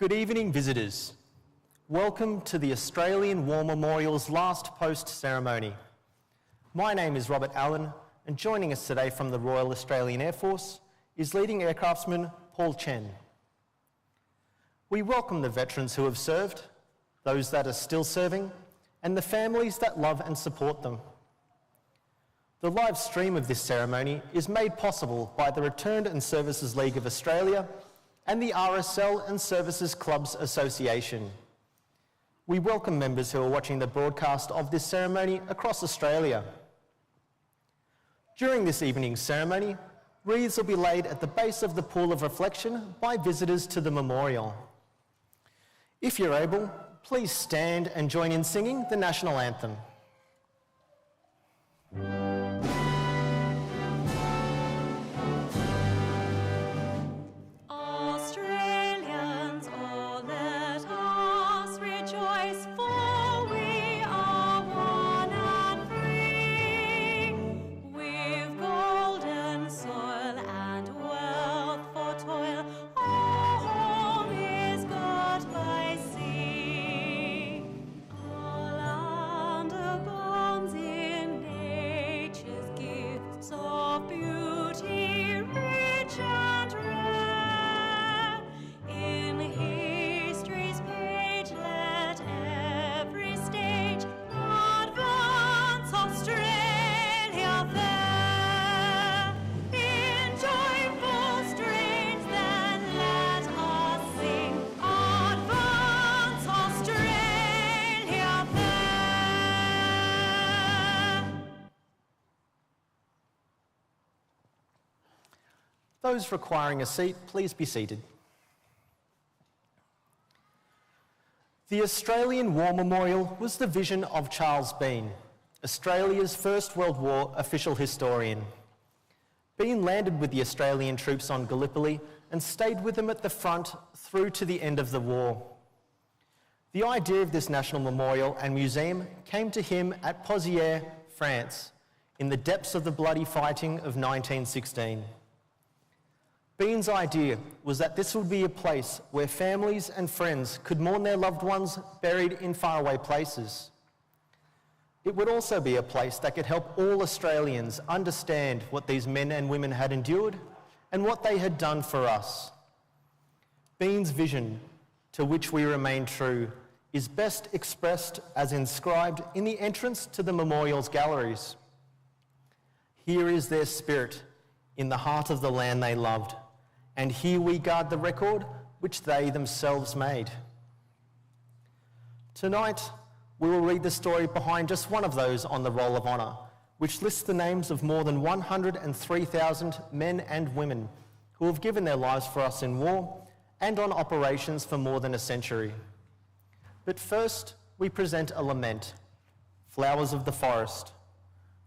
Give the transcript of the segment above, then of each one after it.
Good evening, visitors. Welcome to the Australian War Memorial's last post ceremony. My name is Robert Allen, and joining us today from the Royal Australian Air Force is leading aircraftsman Paul Chen. We welcome the veterans who have served, those that are still serving, and the families that love and support them. The live stream of this ceremony is made possible by the Returned and Services League of Australia and the RSL and Services Clubs Association. We welcome members who are watching the broadcast of this ceremony across Australia. During this evening's ceremony, wreaths will be laid at the base of the pool of reflection by visitors to the memorial. If you're able, please stand and join in singing the national anthem. Those requiring a seat, please be seated. The Australian War Memorial was the vision of Charles Bean, Australia's First World War official historian. Bean landed with the Australian troops on Gallipoli and stayed with them at the front through to the end of the war. The idea of this national memorial and museum came to him at Pozières, France, in the depths of the bloody fighting of 1916. Bean's idea was that this would be a place where families and friends could mourn their loved ones buried in faraway places. It would also be a place that could help all Australians understand what these men and women had endured and what they had done for us. Bean's vision, to which we remain true, is best expressed as inscribed in the entrance to the memorial's galleries. Here is their spirit in the heart of the land they loved, and here we guard the record which they themselves made. Tonight, we will read the story behind just one of those on the Roll of Honour, which lists the names of more than 103,000 men and women who have given their lives for us in war and on operations for more than a century. But first, we present a lament, Flowers of the Forest.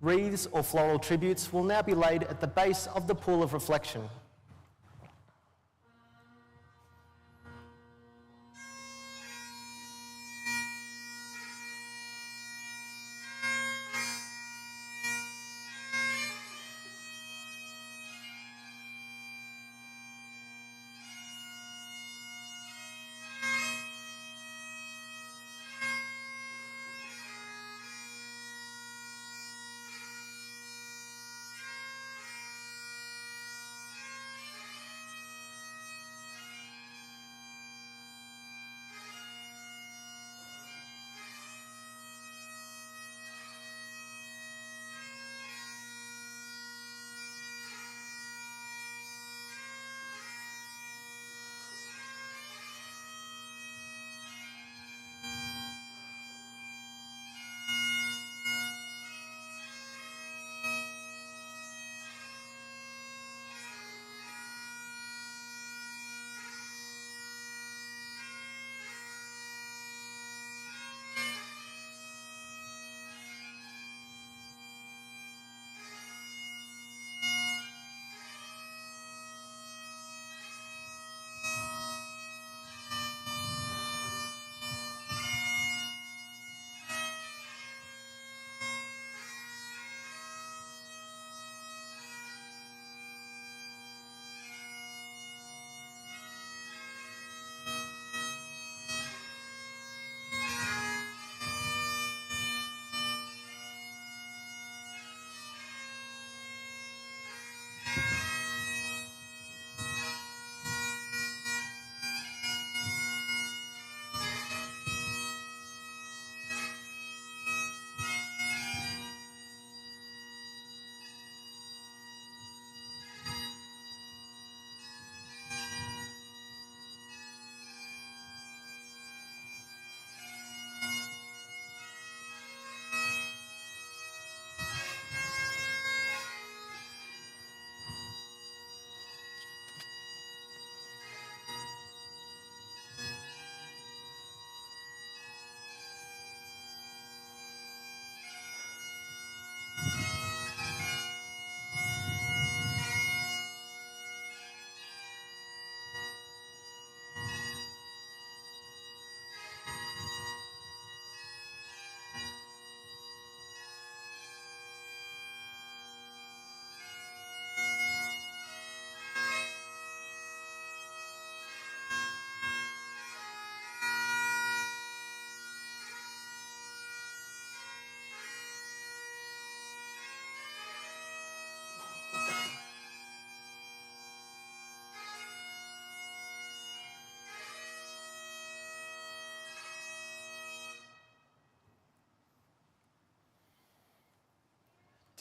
Wreaths or floral tributes will now be laid at the base of the pool of reflection.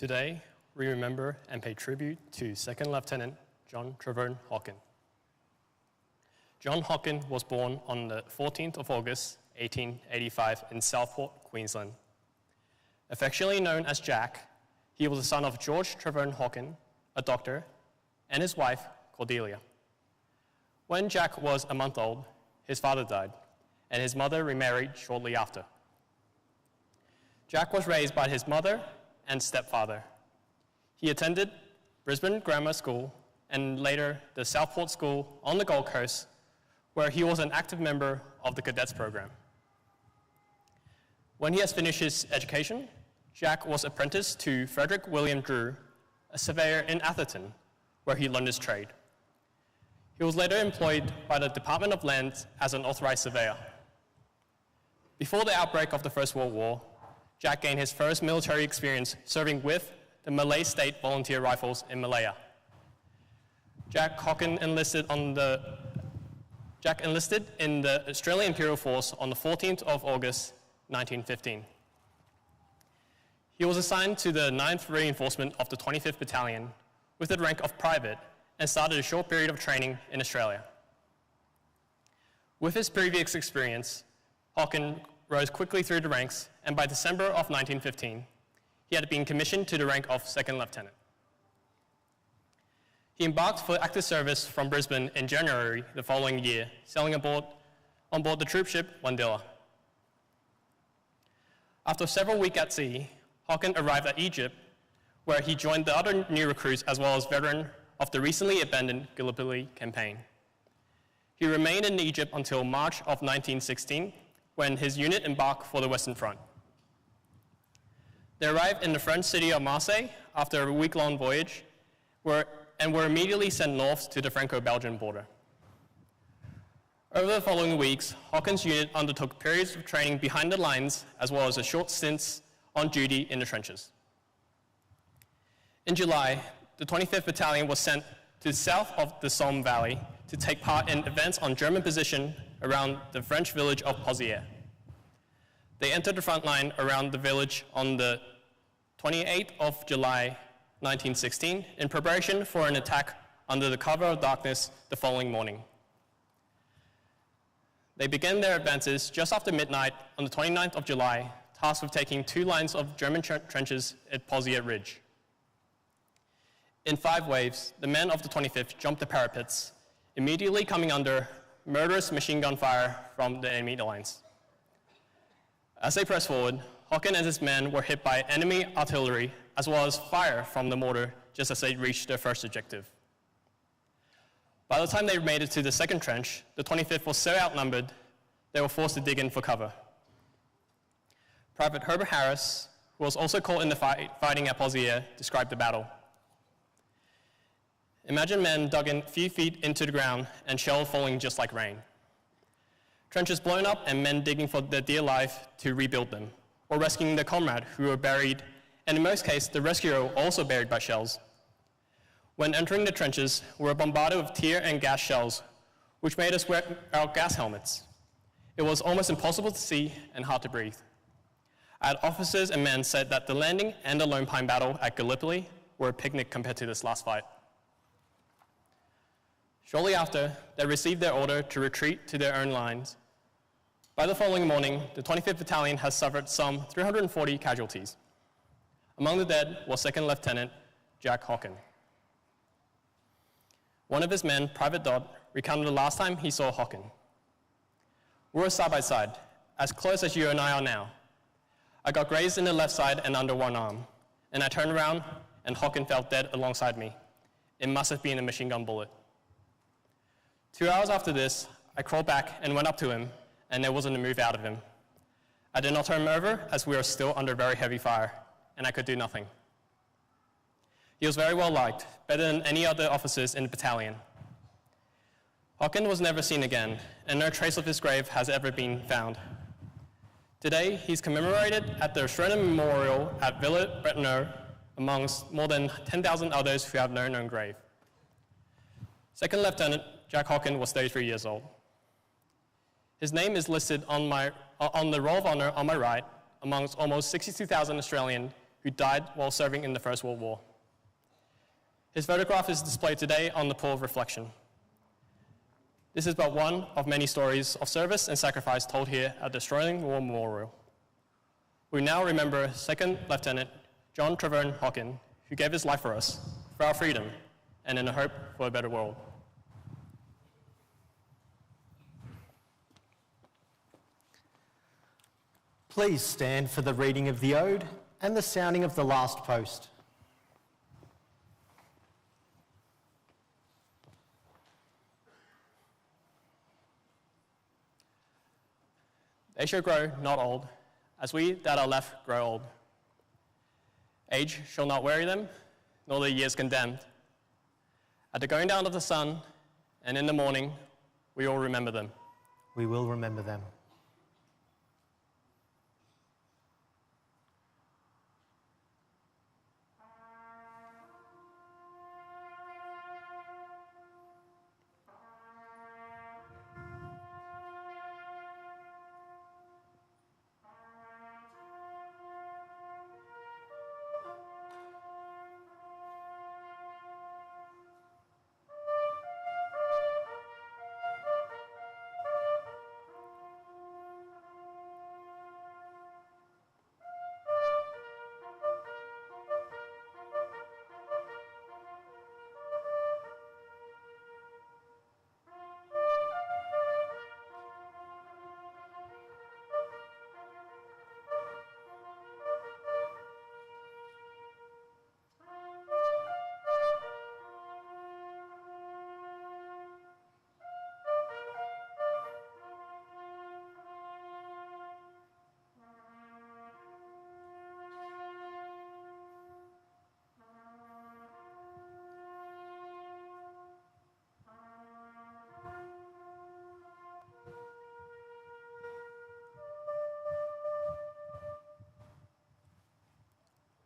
Today, we remember and pay tribute to Second Lieutenant John Treverne Hockin. John Hockin was born on the 14th of August, 1885 in Southport, Queensland. Affectionately known as Jack, he was the son of George Treverne Hockin, a doctor, and his wife, Cordelia. When Jack was a month old, his father died, and his mother remarried shortly after. Jack was raised by his mother and stepfather. He attended Brisbane Grammar School and later the Southport School on the Gold Coast, where he was an active member of the cadets program. When he has finished his education, Jack was apprenticed to Frederick William Drew, a surveyor in Atherton, where he learned his trade. He was later employed by the Department of Lands as an authorized surveyor. Before the outbreak of the First World War, Jack gained his first military experience serving with the Malay State Volunteer Rifles in Malaya. Jack enlisted in the Australian Imperial Force on the 14th of August, 1915. He was assigned to the 9th Reinforcement of the 25th Battalion with the rank of private and started a short period of training in Australia. With his previous experience, Hockin rose quickly through the ranks, and by December of 1915, he had been commissioned to the rank of second lieutenant. He embarked for active service from Brisbane in January the following year, sailing on board the troopship Wandilla. After several weeks at sea, Hockin arrived at Egypt, where he joined the other new recruits as well as veteran of the recently abandoned Gallipoli campaign. He remained in Egypt until March of 1916, when his unit embarked for the Western Front. They arrived in the French city of Marseille after a week-long voyage, and were immediately sent north to the Franco-Belgian border. Over the following weeks, Hockin's unit undertook periods of training behind the lines, as well as a short stints on duty in the trenches. In July, the 25th Battalion was sent to the south of the Somme Valley to take part in events on German position around the French village of Pozières. They entered the front line around the village on the 28th of July, 1916, in preparation for an attack under the cover of darkness the following morning. They began their advances just after midnight on the 29th of July, tasked with taking 2 lines of German trenches at Pozières Ridge. In 5 waves, the men of the 25th jumped the parapets, immediately coming under murderous machine gun fire from the enemy lines. As they pressed forward, Hockin and his men were hit by enemy artillery as well as fire from the mortar just as they reached their first objective. By the time they made it to the second trench, the 25th was so outnumbered, they were forced to dig in for cover. Private Herbert Harris, who was also caught in the fighting at Pozières, described the battle. Imagine men dug in a few feet into the ground and shell falling just like rain. Trenches blown up and men digging for their dear life to rebuild them, or rescuing their comrade who were buried, and in most cases, the rescuer also buried by shells. When entering the trenches, we were bombarded with tear and gas shells, which made us wear our gas helmets. It was almost impossible to see and hard to breathe. I had officers and men said that the landing and the Lone Pine battle at Gallipoli were a picnic compared to this last fight. Shortly after, they received their order to retreat to their own lines. By the following morning, the 25th Battalion has suffered some 340 casualties. Among the dead was Second Lieutenant Jack Hockin. One of his men, Private Dodd, recounted the last time he saw Hockin. We were side by side, as close as you and I are now. I got grazed in the left side and under one arm, and I turned around and Hockin fell dead alongside me. It must have been a machine gun bullet. 2 hours after this, I crawled back and went up to him, and there wasn't a move out of him. I did not turn him over as we were still under very heavy fire, and I could do nothing. He was very well liked, better than any other officers in the battalion. Hockin was never seen again, and no trace of his grave has ever been found. Today, he's commemorated at the Australian Memorial at Villa Bretonneux amongst more than 10,000 others who have no known grave. Second Lieutenant Jack Hockin was 33 years old. His name is listed on the Roll of Honour on my right amongst almost 62,000 Australian who died while serving in the First World War. His photograph is displayed today on the Pool of Reflection. This is but one of many stories of service and sacrifice told here at the Australian War Memorial. We now remember 2nd Lieutenant John Treverne Hockin, who gave his life for us, for our freedom, and in a hope for a better world. Please stand for the reading of the Ode and the sounding of the last post. They shall grow not old, as we that are left grow old. Age shall not weary them, nor the years condemned. At the going down of the sun, and in the morning, we will remember them. We will remember them.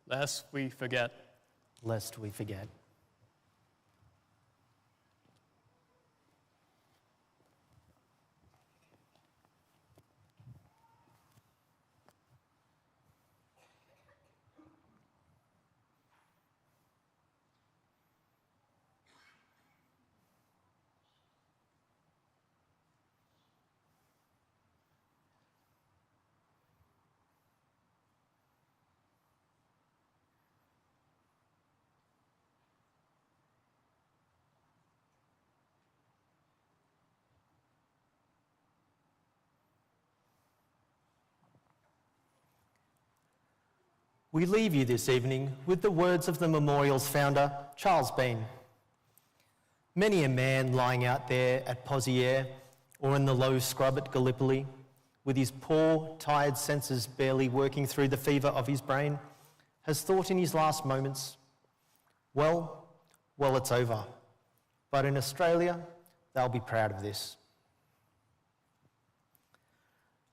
Lest we forget. Lest we forget. We leave you this evening with the words of the memorial's founder, Charles Bean. Many a man lying out there at Pozières or in the low scrub at Gallipoli, with his poor, tired senses barely working through the fever of his brain, has thought in his last moments, well, it's over. But in Australia, they'll be proud of this.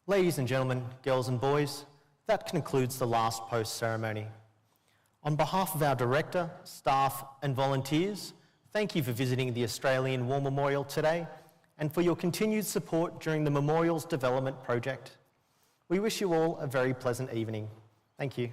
Ladies and gentlemen, girls and boys, that concludes the last post ceremony. On behalf of our director, staff and volunteers, thank you for visiting the Australian War Memorial today and for your continued support during the memorial's development project. We wish you all a very pleasant evening. Thank you.